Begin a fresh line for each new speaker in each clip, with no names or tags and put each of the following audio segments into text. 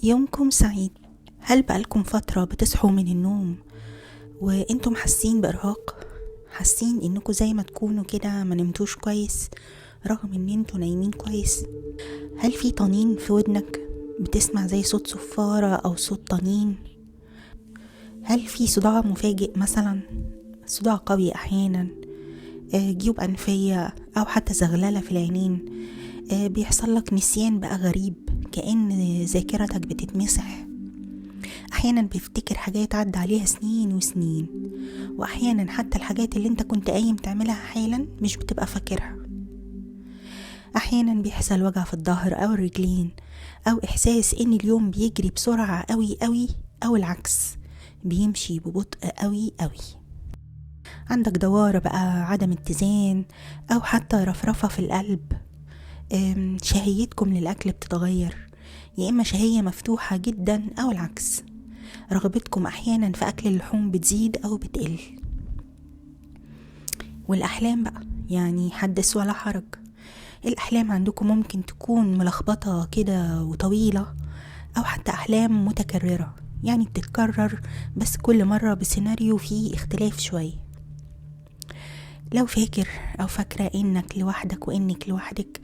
يومكم سعيد. هل بقالكم فترة بتصحوا من النوم وانتم حاسين بإرهاق؟ حاسين انكم زي ما تكونوا كده ما نمتوش كويس رغم ان انتوا نايمين كويس؟ هل في طنين في ودنك؟ بتسمع زي صوت صفارة او صوت طنين؟ هل في صداع مفاجئ مثلا؟ صداع قوي احيانا، جيوب انفية او حتى زغللة في العينين، بيحصل لك نسيان بقى غريب كأن ذاكرتك بتتمسح. احيانا بيفتكر حاجات عدى عليها سنين وسنين، واحيانا حتى الحاجات اللي انت كنت قايم تعملها حالا مش بتبقى فاكرها. احيانا بيحصل وجع في الظهر او الرجلين، او احساس ان اليوم بيجري بسرعة قوي قوي، او العكس بيمشي ببطء قوي قوي. عندك دوارة بقى، عدم اتزان، او حتى رفرفة في القلب. شهيتكم للاكل بتتغير، يا اما شهية مفتوحة جدا او العكس. رغبتكم احيانا في اكل اللحوم بتزيد او بتقل. والاحلام بقى يعني حدث ولا حرج. الاحلام عندكم ممكن تكون ملخبطة كده وطويلة، او حتى احلام متكررة، يعني بتتكرر بس كل مرة بسيناريو فيه اختلاف شوية. لو فاكر او فاكرة انك لوحدك وانك لوحدك،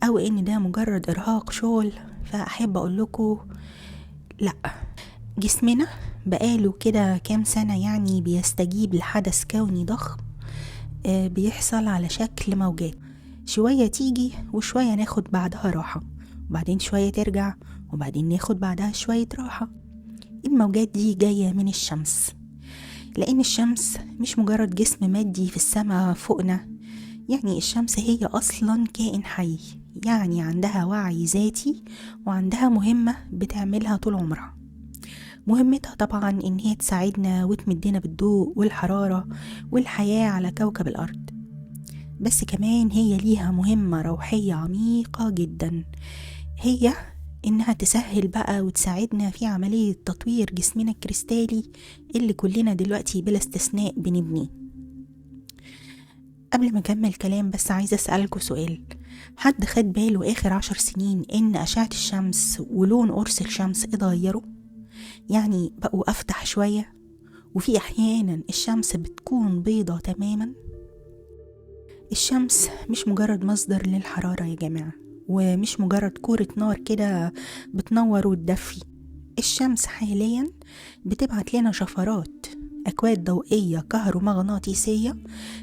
او ان ده مجرد ارهاق شغل، فاحب اقول لكم لا. جسمنا بقاله كده كام سنة يعني بيستجيب لحدث كوني ضخم، بيحصل على شكل موجات، شوية تيجي وشوية ناخد بعدها راحة، وبعدين شوية ترجع، وبعدين ناخد بعدها شوية راحة. الموجات دي جاية من الشمس، لأن الشمس مش مجرد جسم مادي في السماء فوقنا. يعني الشمس هي أصلا كائن حي، يعني عندها وعي ذاتي، وعندها مهمة بتعملها طول عمرها. مهمتها طبعا إن هي تساعدنا وتمدنا بالضوء والحرارة والحياة على كوكب الأرض. بس كمان هي ليها مهمة روحية عميقة جدا، هي إنها تسهل بقى وتساعدنا في عملية تطوير جسمنا الكريستالي اللي كلنا دلوقتي بلا استثناء بنبنيه. قبل ما أكمل كلام بس عايزة أسألكوا سؤال. حد خد باله آخر 10 سنين إن أشعة الشمس ولون قرص الشمس اتغيروا؟ يعني بقوا أفتح شوية، وفي أحيانا الشمس بتكون بيضة تماما. الشمس مش مجرد مصدر للحرارة يا جماعة، ومش مجرد كورة نار كده بتنور وتدفي. الشمس حاليا بتبعت لنا شفرات، أكواد ضوئية كهرومغناطيسية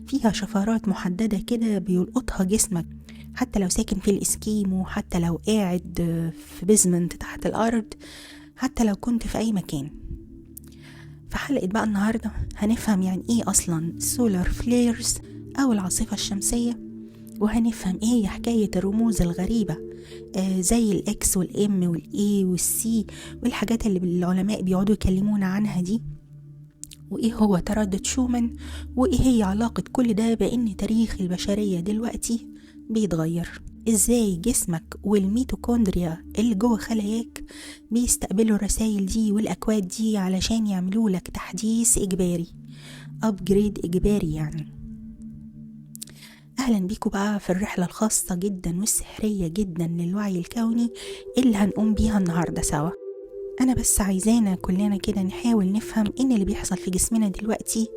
فيها شفرات محددة كده بيلقطها جسمك، حتى لو ساكن في الإسكيمو، حتى لو قاعد في بيزمنت تحت الأرض، حتى لو كنت في أي مكان. في حلقة بقى النهاردة هنفهم يعني إيه أصلا سولار فليرز أو العاصفة الشمسية، وهنفهم إيه هي حكاية الرموز الغريبة زي الإكس والإم والإي والسي والحاجات اللي العلماء بيقعدوا يكلمونا عنها دي، وإيه هو تردد شومان، وإيه هي علاقة كل ده بإن تاريخ البشرية دلوقتي بيتغير. إزاي جسمك والميتوكوندريا اللي جوه خلاياك بيستقبلوا الرسائل دي والأكواد دي علشان يعملوا لك تحديث إجباري، أبجريد إجباري يعني. أهلا بيكم بقى في الرحلة الخاصة جدا والسحرية جدا للوعي الكوني اللي هنقوم بيها النهاردة سوا. أنا بس عايزانا كلنا كده نحاول نفهم إن اللي بيحصل في جسمنا دلوقتي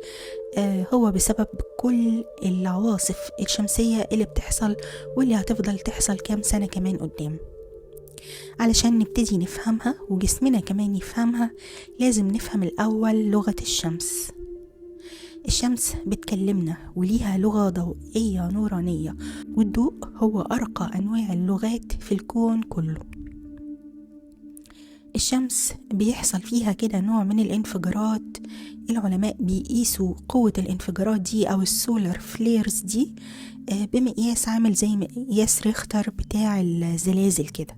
هو بسبب كل العواصف الشمسية اللي بتحصل واللي هتفضل تحصل كام سنة كمان قدام. علشان نبتدي نفهمها وجسمنا كمان يفهمها، لازم نفهم الأول لغة الشمس. الشمس بتكلمنا وليها لغة ضوئية نورانية، والضوء هو أرقى أنواع اللغات في الكون كله. الشمس بيحصل فيها كده نوع من الانفجارات، العلماء بيقيسوا قوة الانفجارات دي أو السولار فليرز دي بمقياس عامل زي مقياس ريختر بتاع الزلازل كده،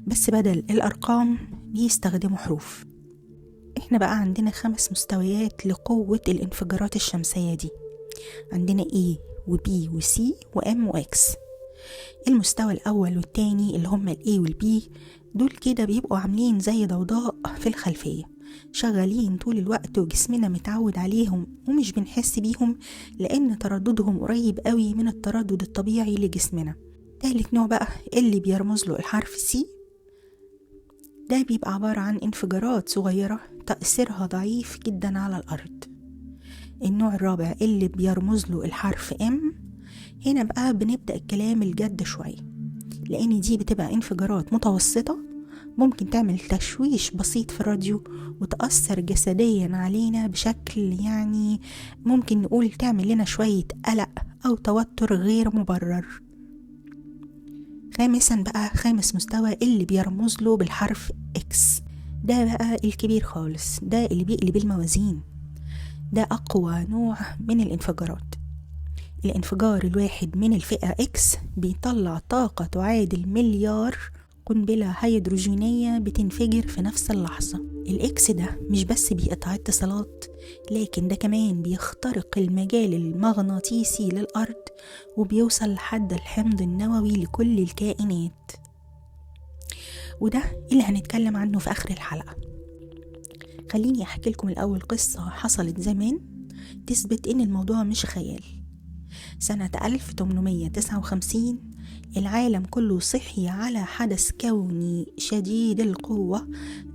بس بدل الأرقام بيستخدموا حروف. احنا بقى عندنا 5 مستويات لقوة الانفجارات الشمسية دي. عندنا A و B و C و M و X. المستوى الأول والتاني اللي هم ال A وال B دول كده بيبقوا عاملين زي ضوضاء في الخلفية، شغالين طول الوقت وجسمنا متعود عليهم ومش بنحس بيهم لأن ترددهم قريب قوي من التردد الطبيعي لجسمنا. تالت نوع بقى اللي بيرمز له الحرف C، ده بيبقى عبارة عن انفجارات صغيرة تأثيرها ضعيف جدا على الأرض. النوع الرابع اللي بيرمز له الحرف M، هنا بقى بنبدأ الكلام الجد شوية، لأن دي بتبقى انفجارات متوسطة، ممكن تعمل تشويش بسيط في الراديو وتأثر جسديا علينا بشكل يعني ممكن نقول تعمل لنا شوية قلق أو توتر غير مبرر. خامسا بقى، خامس مستوى اللي بيرمز له بالحرف X، ده بقى الكبير خالص، ده اللي بيقلب الموازين، ده أقوى نوع من الانفجارات. الانفجار الواحد من الفئة X بيطلع طاقة تعادل مليار قنبلة هيدروجينية بتنفجر في نفس اللحظة. الإكس ده مش بس بيقطع اتصالات، لكن ده كمان بيخترق المجال المغناطيسي للأرض وبيوصل لحد الحمض النووي لكل الكائنات، وده اللي هنتكلم عنه في آخر الحلقة. خليني أحكي لكم الأول قصة حصلت زمان تثبت إن الموضوع مش خيال. سنة 1859 العالم كله صحي على حدث كوني شديد القوة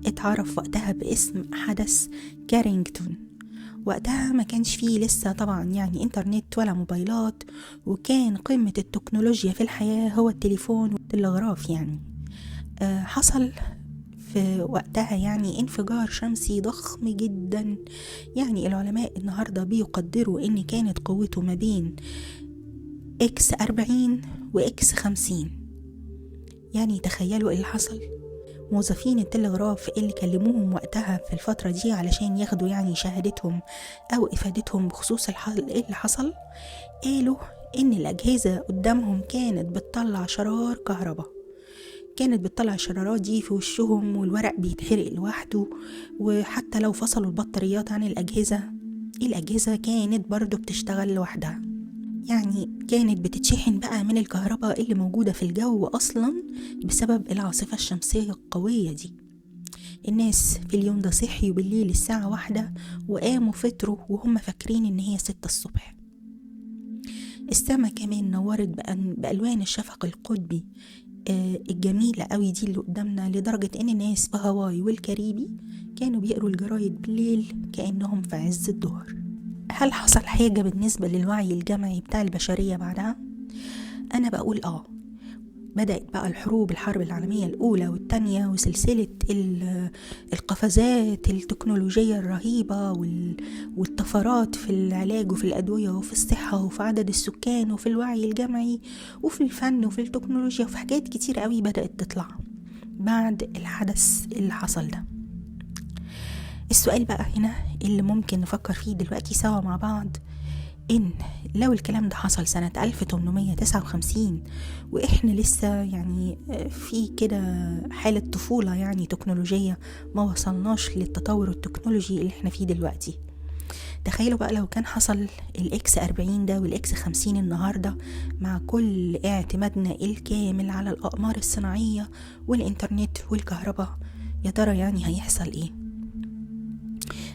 اتعرف وقتها باسم حدث كارينغتون. وقتها ما كانش فيه لسه طبعا يعني انترنت ولا موبايلات، وكان قمة التكنولوجيا في الحياة هو التليفون والتلغراف. يعني حصل في وقتها يعني انفجار شمسي ضخم جدا. يعني العلماء النهاردة بيقدروا ان كانت قوته ما بين X40 و X50. يعني تخيلوا اللي حصل. موظفين التلغراف اللي كلموهم وقتها في الفترة دي علشان ياخدوا يعني شهادتهم او افادتهم بخصوص اللي حصل، قالوا ان الاجهزة قدامهم كانت بتطلع شرار كهرباء، كانت بتطلع الشرارات دي في وشهم، والورق بيتحرق لوحده، وحتى لو فصلوا البطاريات عن الأجهزة كانت برضو بتشتغل لوحدها. يعني كانت بتتشحن بقى من الكهرباء اللي موجودة في الجو أصلا بسبب العاصفة الشمسية القوية دي. الناس في اليوم ده صحيوا بالليل الساعة 1 وقاموا فطروا وهم فاكرين إن هي 6 الصبح. السما كمان نورت بألوان الشفق القطبي الجميلة قوي دي اللي قدامنا، لدرجة ان الناس في هاواي والكاريبي كانوا بيقروا الجرايد بالليل كأنهم في عز الظهر. هل حصل حاجة بالنسبة للوعي الجمعي بتاع البشرية بعدها؟ أنا بقول بدأت بقى الحرب العالمية الأولى والتانية، وسلسلة القفزات التكنولوجية الرهيبة والطفرات في العلاج وفي الأدوية وفي الصحة وفي عدد السكان وفي الوعي الجمعي وفي الفن وفي التكنولوجيا وفي حاجات كتير قوي بدأت تطلع بعد الحدث اللي حصل ده. السؤال بقى هنا اللي ممكن نفكر فيه دلوقتي سوا مع بعض، إن لو الكلام ده حصل سنة 1859 وإحنا لسه يعني في كده حالة طفولة يعني تكنولوجية، ما وصلناش للتطور التكنولوجي اللي إحنا فيه دلوقتي، تخيلوا بقى لو كان حصل الإكس 40 ده والإكس 50 النهاردة، مع كل اعتمادنا الكامل على الأقمار الصناعية والإنترنت والكهرباء، يا ترى يعني هيحصل إيه؟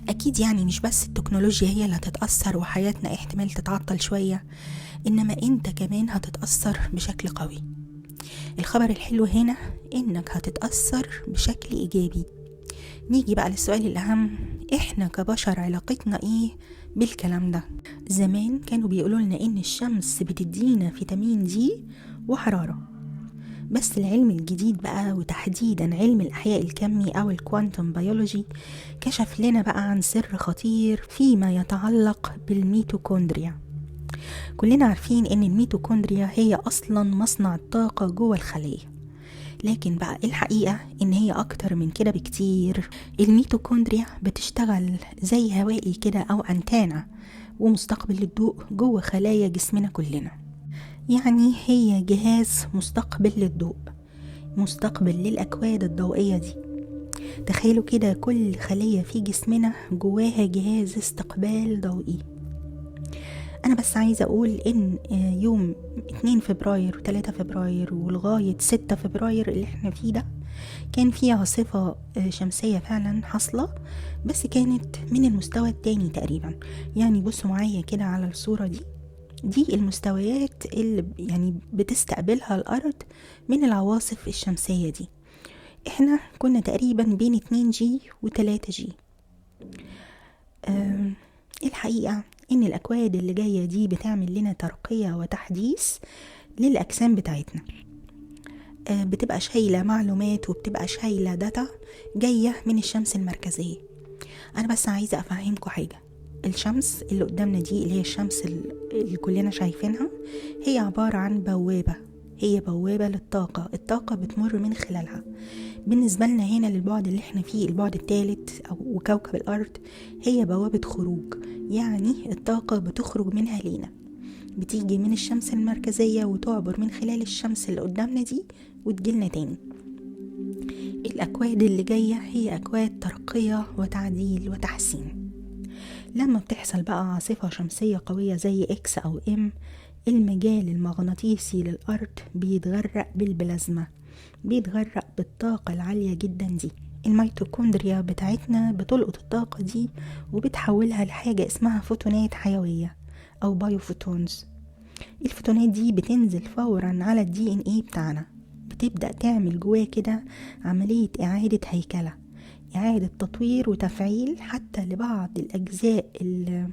أكيد يعني مش بس التكنولوجيا هي اللي هتتأثر وحياتنا احتمال تتعطل شوية، إنما أنت كمان هتتأثر بشكل قوي. الخبر الحلو هنا إنك هتتأثر بشكل إيجابي. نيجي بقى للسؤال الأهم، إحنا كبشر علاقتنا إيه بالكلام ده؟ زمان كانوا بيقولوا لنا إن الشمس بتدينا فيتامين دي وحرارة، بس العلم الجديد بقى وتحديدا علم الأحياء الكمي أو الكوانتم بيولوجي كشف لنا بقى عن سر خطير فيما يتعلق بالميتوكوندريا. كلنا عارفين إن الميتوكوندريا هي أصلا مصنع الطاقة جوه الخلية، لكن بقى الحقيقة إن هي أكتر من كده بكتير. الميتوكوندريا بتشتغل زي هوائي كده أو أنتانة ومستقبل للضوء جوه خلايا جسمنا كلنا. يعني هي جهاز مستقبل للضوء، مستقبل للأكواد الضوئية دي. تخيلوا كده كل خلية في جسمنا جواها جهاز استقبال ضوئي. أنا بس عايزة أقول إن يوم 2 فبراير و3 فبراير ولغاية 6 فبراير اللي احنا فيه ده كان فيه عاصفة شمسية فعلا حصلة، بس كانت من المستوى التاني تقريبا. يعني بصوا معايا كده على الصورة دي المستويات اللي يعني بتستقبلها الأرض من العواصف الشمسية دي. احنا كنا تقريبا بين 2G و3G. الحقيقة ان الاكواد اللي جاية دي بتعمل لنا ترقية وتحديث للاجسام بتاعتنا. بتبقى شايلة معلومات وبتبقى شايلة داتا جاية من الشمس المركزية. انا بس عايزة افهمكم حاجة. الشمس اللي قدامنا دي اللي هي الشمس اللي كلنا شايفينها، هي عبارة عن بوابة. هي بوابة للطاقة. الطاقة بتمر من خلالها. بالنسبة لنا هنا للبعد اللي احنا فيه، البعد الثالث وكوكب الأرض، هي بوابة خروج. يعني الطاقة بتخرج منها لينا، بتيجي من الشمس المركزية وتعبر من خلال الشمس اللي قدامنا دي وتجيلنا تاني. الأكواد اللي جاية هي أكواد ترقية وتعديل وتحسين. لما بتحصل بقى عاصفة شمسية قوية زي إكس أو إم، المجال المغناطيسي للأرض بيتغرق بالبلازما، بيتغرق بالطاقة العالية جدا دي. الميتوكوندريا بتاعتنا بتلقط الطاقة دي وبتحولها لحاجة اسمها فوتونات حيوية أو بايوفوتونز. الفوتونات دي بتنزل فورا على DNA بتاعنا، بتبدأ تعمل جواه كده عملية إعادة هيكلة، إعادة تطوير وتفعيل حتى لبعض الأجزاء اللي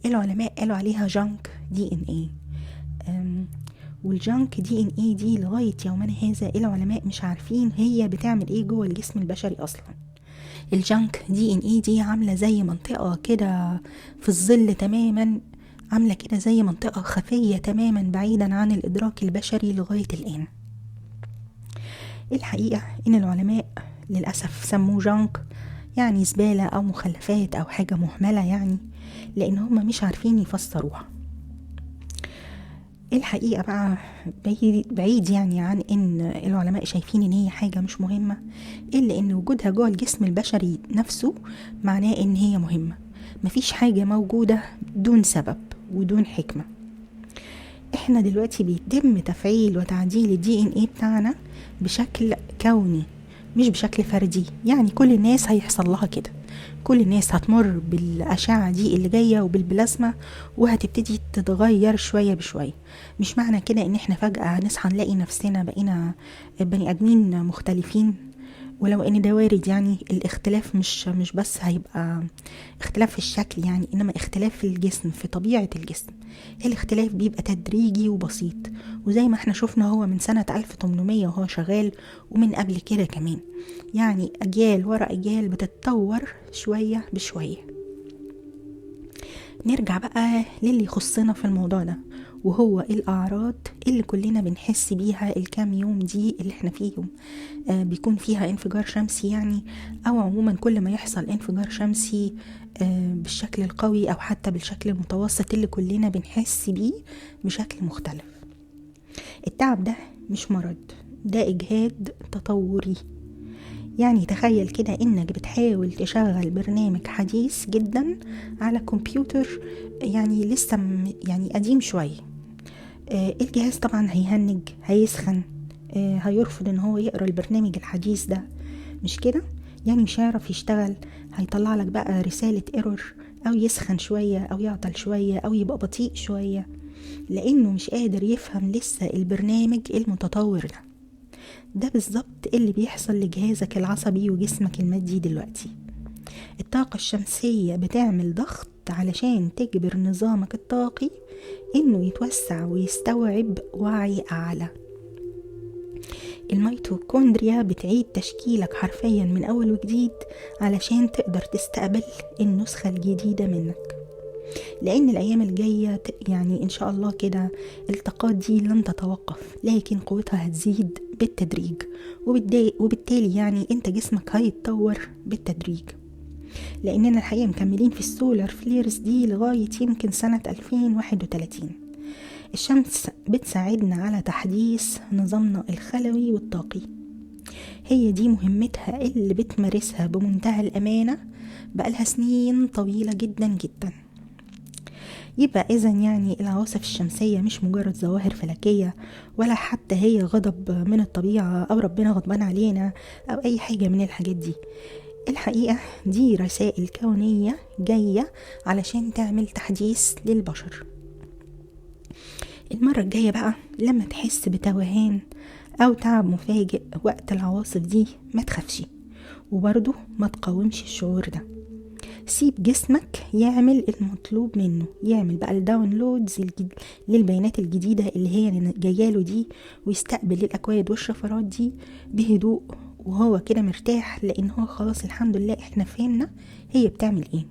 العلماء قالوا عليها جانك DNA. والجانك DNA دي لغاية يومنا هذا العلماء مش عارفين هي بتعمل ايه جوه الجسم البشري اصلا. الجانك DNA دي عاملة زي منطقة كده في الظل تماما، عاملة كده زي منطقة خفية تماما بعيدا عن الإدراك البشري لغاية الآن. الحقيقة إن العلماء للأسف سموه جانك، يعني زبالة أو مخلفات أو حاجة مهملة، يعني لأن هم مش عارفين يفسروها. الحقيقة بقى بعيد يعني عن إن العلماء شايفين إن هي حاجة مش مهمة، إلا إن وجودها جوه الجسم البشري نفسه معناه إن هي مهمة. مفيش حاجة موجودة دون سبب ودون حكمة. احنا دلوقتي بيتم تفعيل وتعديل DNA بتاعنا بشكل كوني مش بشكل فردي. يعني كل الناس هيحصل لها كده، كل الناس هتمر بالأشعة دي اللي جاية وبالبلازما وهتبتدي تتغير شوية بشوية. مش معنى كده ان احنا فجأة نصحى نلاقي نفسنا بقينا بني ادمين مختلفين، ولو ان ده وارد. يعني الاختلاف مش بس هيبقى اختلاف في الشكل يعني، انما اختلاف في الجسم، في طبيعة الجسم. الاختلاف بيبقى تدريجي وبسيط، وزي ما احنا شفنا هو من سنة 1800 وهو شغال، ومن قبل كده كمان. يعني اجيال ورا اجيال بتتطور شوية بشوية. نرجع بقى للي يخصنا في الموضوع ده، وهو الأعراض اللي كلنا بنحس بيها الكام يوم دي اللي احنا فيهم بيكون فيها انفجار شمسي يعني، أو عموما كل ما يحصل انفجار شمسي بالشكل القوي أو حتى بالشكل المتوسط اللي كلنا بنحس بيه بشكل مختلف. التعب ده مش مرض، ده إجهاد تطوري. يعني تخيل كده انك بتحاول تشغل برنامج حديث جدا على كمبيوتر يعني لسه يعني قديم شوية. الجهاز طبعا هيهنج، هيسخن، هيرفض ان هو يقرأ البرنامج الحديث ده، مش كده؟ يعني مش هيعرف يشتغل، هيطلع لك بقى رسالة ايرور، او يسخن شوية او يعطل شوية او يبقى بطيء شوية، لانه مش قادر يفهم لسه البرنامج المتطور ده. ده بالظبط اللي بيحصل لجهازك العصبي وجسمك المادي دلوقتي. الطاقة الشمسية بتعمل ضغط علشان تجبر نظامك الطاقي انه يتوسع ويستوعب وعي اعلى. الميتوكوندريا بتعيد تشكيلك حرفيا من اول وجديد علشان تقدر تستقبل النسخة الجديدة منك. لان الايام الجاية يعني ان شاء الله كده الطاقات دي لن تتوقف، لكن قوتها هتزيد بالتدريج، وبالتالي يعني انت جسمك هيتطور بالتدريج. لاننا الحقيقة مكملين في السولار فليرز دي لغاية يمكن سنة 2031. الشمس بتساعدنا على تحديث نظامنا الخلوي والطاقي. هي دي مهمتها اللي بتمارسها بمنتهى الامانة بقالها سنين طويلة جدا جدا. يبقى إذن يعني العواصف الشمسية مش مجرد ظواهر فلكية، ولا حتى هي غضب من الطبيعة أو ربنا غضبان علينا أو أي حاجة من الحاجات دي. الحقيقة دي رسائل كونية جاية علشان تعمل تحديث للبشر. المرة الجاية بقى لما تحس بتوهان أو تعب مفاجئ وقت العواصف دي، ما تخافش وبرضه ما تقاومش الشعور ده. سيب جسمك يعمل المطلوب منه، يعمل بقى الداونلودز للبيانات الجديدة اللي هي جاياله دي، ويستقبل الأكواد والشفرات دي بهدوء وهو كده مرتاح، لأن هو خلاص الحمد لله احنا فهمنا هي بتعمل ايه.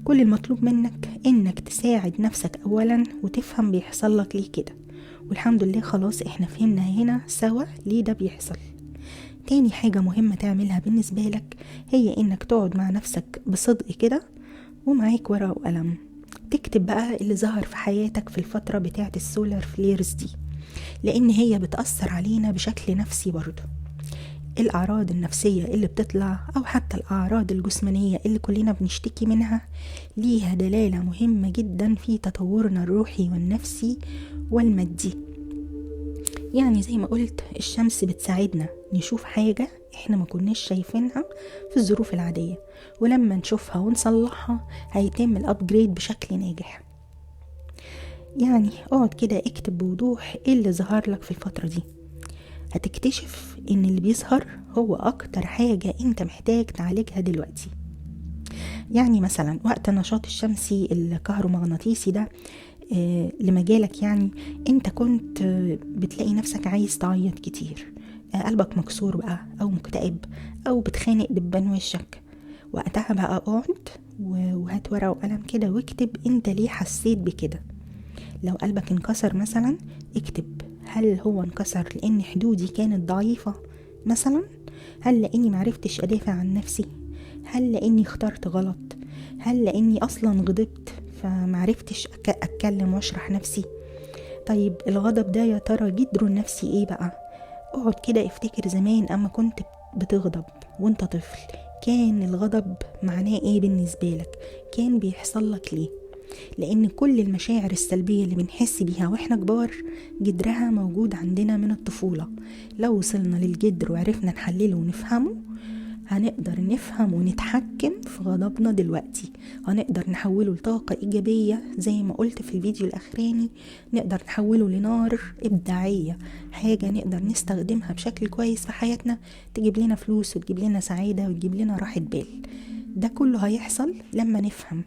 كل المطلوب منك انك تساعد نفسك اولا وتفهم بيحصل لك ليه كده، والحمد لله خلاص احنا فهمنا هنا سوا ليه ده بيحصل. تاني حاجة مهمة تعملها بالنسبة لك هي انك تقعد مع نفسك بصدق كده، ومعاك ورقة وقلم، تكتب بقى اللي ظهر في حياتك في الفترة بتاعت السولار فليرز دي، لان هي بتأثر علينا بشكل نفسي برضو. الأعراض النفسية اللي بتطلع أو حتى الأعراض الجسمانية اللي كلنا بنشتكي منها ليها دلالة مهمة جدا في تطورنا الروحي والنفسي والمادي. يعني زي ما قلت الشمس بتساعدنا نشوف حاجة احنا ما كناش شايفينها في الظروف العادية، ولما نشوفها ونصلحها هيتم الابجريد بشكل ناجح. يعني اقعد كده اكتب بوضوح ايه اللي ظهر لك في الفترة دي، هتكتشف ان اللي بيظهر هو اكتر حاجة انت محتاج تعالجها دلوقتي. يعني مثلا وقت النشاط الشمسي الكهرومغناطيسي ده لمجالك، يعني انت كنت بتلاقي نفسك عايز تعيط كتير، قلبك مكسور بقى او مكتئب او بتخانق دبان وشك، وقتها بقى اقعد وهات ورقة وقلم كده واكتب انت ليه حسيت بكده. لو قلبك انكسر مثلا اكتب هل هو انكسر لان حدودي كانت ضعيفة مثلا، هل لاني معرفتش ادافع عن نفسي، هل لاني اخترت غلط، هل لاني اصلا غضبت فمعرفتش اتكلم واشرح نفسي. طيب الغضب ده يا ترى جدره النفسي ايه بقى؟ اقعد كده افتكر زمان اما كنت بتغضب وانت طفل، كان الغضب معناه ايه بالنسبة لك؟ كان بيحصل لك ليه؟ لان كل المشاعر السلبية اللي بنحس بيها واحنا كبار جدرها موجود عندنا من الطفولة. لو وصلنا للجدر وعرفنا نحلله ونفهمه هنقدر نفهم ونتحكم في غضبنا دلوقتي، هنقدر نحوله لطاقة إيجابية زي ما قلت في الفيديو الأخراني، نقدر نحوله لنار إبداعية، حاجة نقدر نستخدمها بشكل كويس في حياتنا، تجيب لنا فلوس وتجيب لنا سعادة وتجيب لنا راحة بال. ده كله هيحصل لما نفهم.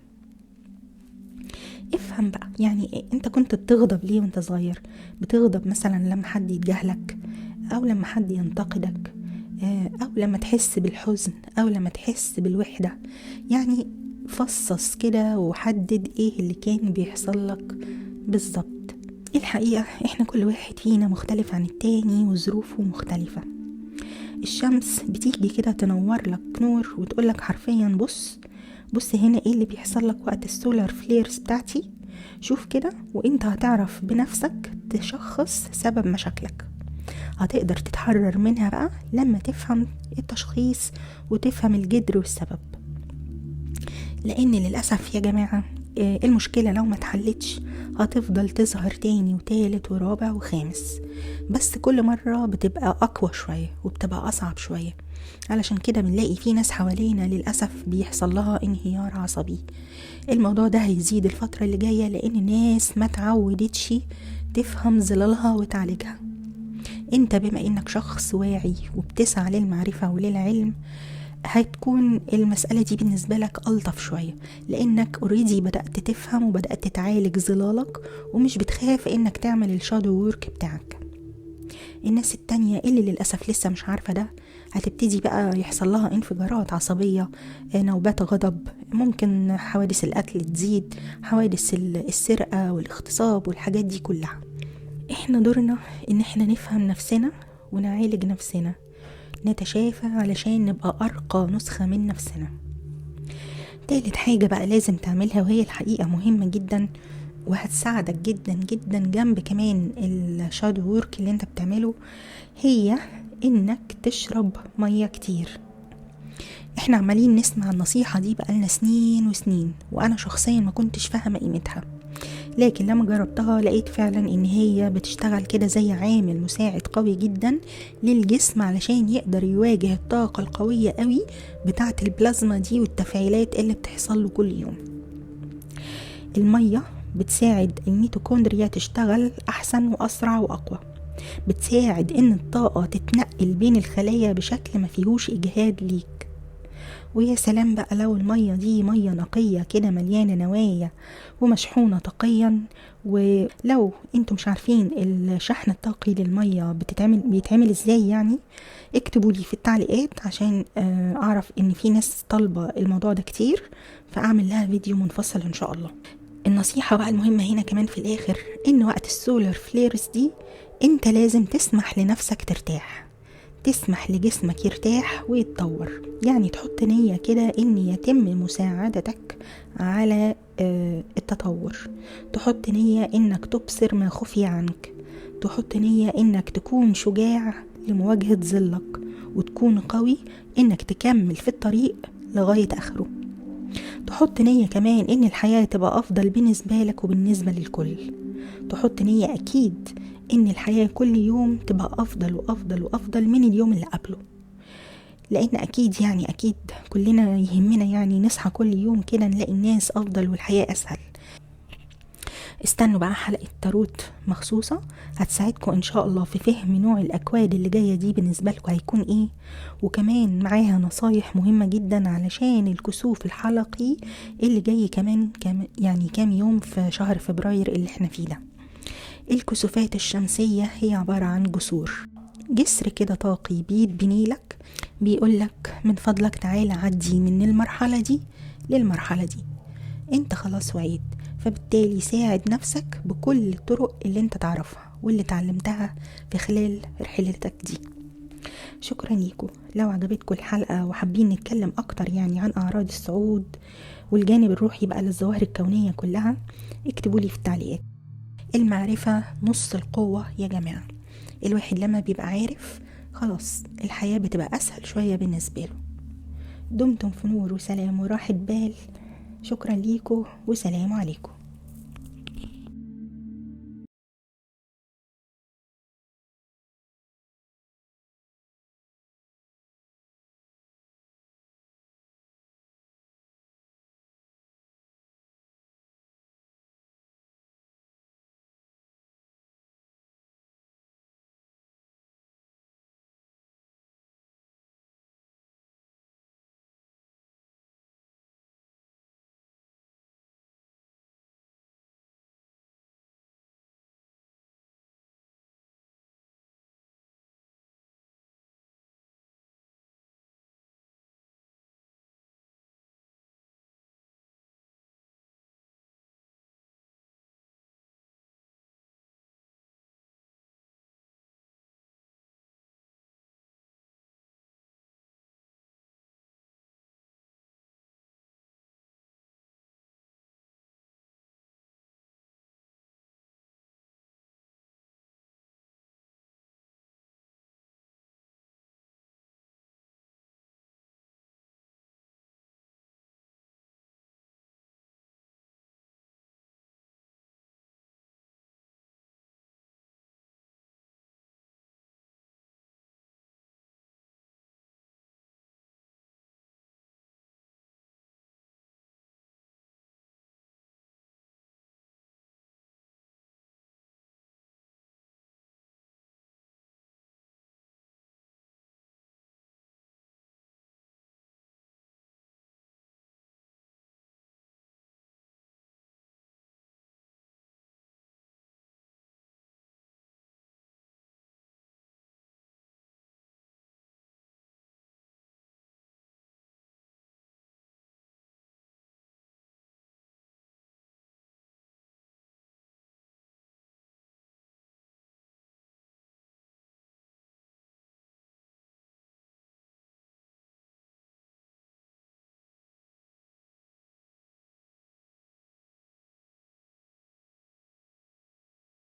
افهم بقى يعني انت كنت بتغضب ليه وانت صغير؟ بتغضب مثلا لما حد يتجاهلك، او لما حد ينتقدك، او لما تحس بالحزن، او لما تحس بالوحدة. يعني فصص كده وحدد ايه اللي كان بيحصل لك بالظبط. الحقيقة احنا كل واحد فينا مختلف عن التاني وظروفه مختلفة. الشمس بتيجي كده تنور لك نور وتقولك حرفيا بص هنا ايه اللي بيحصل لك وقت السولار فليرز بتاعتي، شوف كده وانت هتعرف بنفسك تشخص سبب مشاكلك. هتقدر تتحرر منها بقى لما تفهم التشخيص وتفهم الجذر والسبب. لان للأسف يا جماعة المشكلة لو ما اتحلتش هتفضل تظهر تاني وتالت ورابع وخامس، بس كل مرة بتبقى أقوى شوية وبتبقى أصعب شوية. علشان كده بنلاقي في ناس حوالينا للأسف بيحصل لها انهيار عصبي. الموضوع ده هيزيد الفترة اللي جاية لأن الناس ما تعودتش تفهم ظلالها وتعالجها. انت بما انك شخص واعي وبتسعى للمعرفة وللعلم هتكون المسألة دي بالنسبة لك ألطف شوية، لأنك اوريدي بدأت تفهم وبدأت تتعالج ظلالك ومش بتخاف انك تعمل الشادو وورك بتاعك. الناس التانية اللي للأسف لسه مش عارفة ده هتبتدي بقى يحصل لها انفجارات عصبية، نوبات غضب، ممكن حوادث القتل تزيد، حوادث السرقة والاغتصاب والحاجات دي كلها. احنا دورنا ان احنا نفهم نفسنا ونعالج نفسنا، نتشافى علشان نبقى أرقى نسخة من نفسنا. تالت حاجة بقى لازم تعملها وهي الحقيقة مهمة جدا وهتساعدك جدا جدا جنب كمان الشادو وورك اللي انت بتعمله، هي انك تشرب مية كتير. احنا عمالين نسمع النصيحة دي بقالنا سنين وسنين، وانا شخصيا ما كنتش فاهمة قيمتها، لكن لما جربتها لقيت فعلا ان هي بتشتغل كده زي عامل مساعد قوي جدا للجسم علشان يقدر يواجه الطاقة القوية قوي بتاعة البلازما دي والتفاعلات اللي بتحصل له كل يوم. المية بتساعد الميتوكوندريا تشتغل احسن واسرع واقوى. بتساعد ان الطاقة تتنقل بين الخلايا بشكل ما فيهوش اجهاد ليك. ويا سلام بقى لو المية دي مية نقية كده مليانة نوايا ومشحونة طاقيا. ولو انتم مش عارفين الشحن الطاقي للمية بيتعمل ازاي، يعني اكتبوا لي في التعليقات عشان اعرف ان في ناس طالبة الموضوع ده كتير، فاعمل لها فيديو منفصل ان شاء الله. النصيحة بقى المهمة هنا كمان في الاخر، ان وقت السولار فليرز دي انت لازم تسمح لنفسك ترتاح، تسمح لجسمك يرتاح ويتطور. يعني تحط نية كده ان يتم مساعدتك على التطور، تحط نية انك تبصر ما خفي عنك، تحط نية انك تكون شجاع لمواجهة ظلك، وتكون قوي انك تكمل في الطريق لغاية اخره. تحط نية كمان ان الحياة تبقى افضل بالنسبة لك وبالنسبة للكل. تحط نية اكيد ان الحياة كل يوم تبقى افضل وافضل وافضل من اليوم اللي قبله، لان اكيد كلنا يهمنا يعني نصحى كل يوم كده نلاقي الناس افضل والحياة اسهل. استنوا بقى حلقة تاروت مخصوصة هتساعدكم ان شاء الله في فهم نوع الاكواد اللي جاية دي بالنسبة لكم هيكون ايه، وكمان معاها نصايح مهمة جدا علشان الكسوف الحلقي اللي جاي كمان كام يوم في شهر فبراير اللي احنا فيه ده. الكسوفات الشمسية هي عبارة عن جسر كده طاقي بيتبني لك، بيقولك من فضلك تعالى عدي من المرحلة دي للمرحلة دي، انت خلاص وعيد. فبالتالي ساعد نفسك بكل الطرق اللي انت تعرفها واللي تعلمتها في خلال رحلتك دي. شكرا ليكم. لو عجبتكم الحلقة وحابين نتكلم اكتر يعني عن اعراض الصعود والجانب الروحي بقى للظواهر الكونية كلها، اكتبوا لي في التعليقات. المعرفة نص القوة يا جماعة، الواحد لما بيبقى عارف خلاص الحياة بتبقى أسهل شوية بالنسبة له. دمتم في نور وسلام وراحة بال. شكرا ليكم وسلام عليكم.